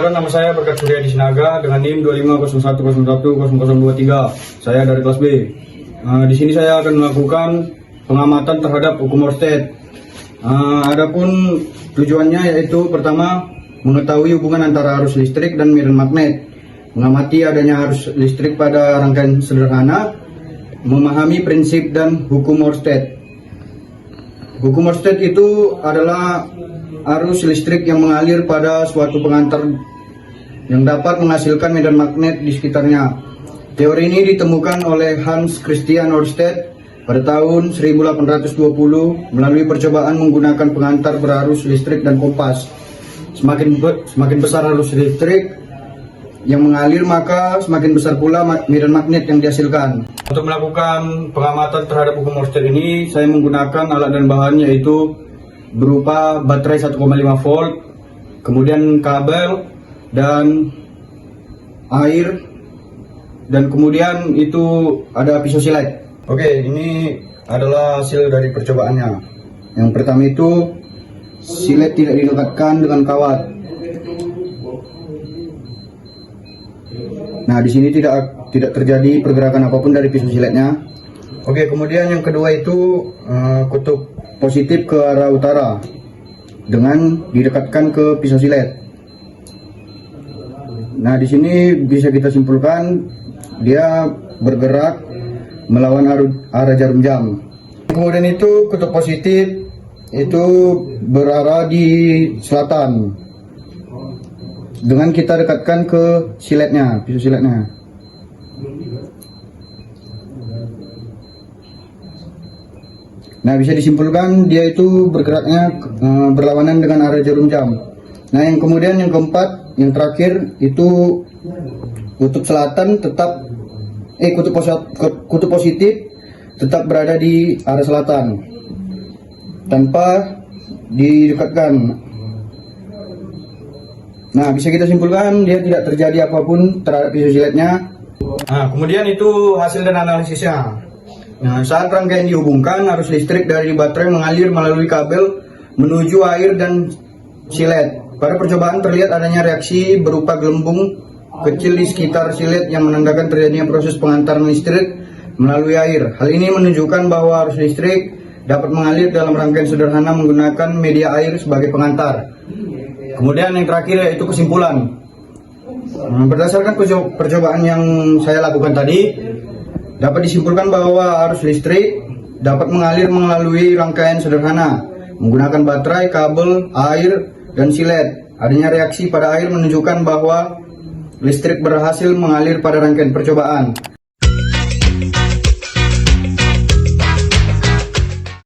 Perkenalkan, nama saya Berkat Surya Disinaga dengan NIM 2501010023. Saya dari kelas B. Di sini saya akan melakukan pengamatan terhadap hukum Oersted. Adapun tujuannya yaitu pertama, mengetahui hubungan antara arus listrik dan medan magnet, mengamati adanya arus listrik pada rangkaian sederhana, memahami prinsip dan hukum Oersted. Hukum Oersted itu adalah arus listrik yang mengalir pada suatu pengantar yang dapat menghasilkan medan magnet di sekitarnya. Teori ini ditemukan oleh Hans Christian Oersted pada tahun 1820 melalui percobaan menggunakan pengantar berarus listrik dan kompas. Semakin besar arus listrik yang mengalir, maka semakin besar pula medan magnet yang dihasilkan. Untuk melakukan pengamatan terhadap hukum Oersted ini, saya menggunakan alat dan bahan yaitu berupa baterai 1,5 volt, kemudian kabel dan air, dan kemudian itu ada pisau silet. Oke, ini adalah hasil dari percobaannya. Yang pertama itu silet tidak dilekatkan dengan kawat. Nah, di sini tidak terjadi pergerakan apapun dari pisau siletnya. Oke, kemudian yang kedua itu kutub positif ke arah utara dengan didekatkan ke pisau silet. Nah, di sini bisa kita simpulkan dia bergerak melawan arah jarum jam. Kemudian itu kutub positif itu berarah di selatan dengan kita dekatkan ke siletnya, pisau siletnya. Nah, bisa disimpulkan dia itu bergeraknya berlawanan dengan arah jarum jam. Nah, yang kemudian yang keempat, yang terakhir itu kutub selatan tetap kutub positif tetap berada di arah selatan tanpa didekatkan. Nah, bisa kita simpulkan dia tidak terjadi apapun terhadap pisau siletnya. Nah, kemudian itu hasil dan analisisnya. Nah, saat rangkaian dihubungkan, arus listrik dari baterai mengalir melalui kabel menuju air dan silet. Pada percobaan terlihat adanya reaksi berupa gelembung kecil di sekitar silet yang menandakan terjadinya proses pengantaran listrik melalui air. Hal ini menunjukkan bahwa arus listrik dapat mengalir dalam rangkaian sederhana menggunakan media air sebagai pengantar. Kemudian yang terakhir yaitu kesimpulan. Berdasarkan percobaan yang saya lakukan tadi, dapat disimpulkan bahwa arus listrik dapat mengalir melalui rangkaian sederhana menggunakan baterai, kabel, air, dan silet. Adanya reaksi pada air menunjukkan bahwa listrik berhasil mengalir pada rangkaian percobaan.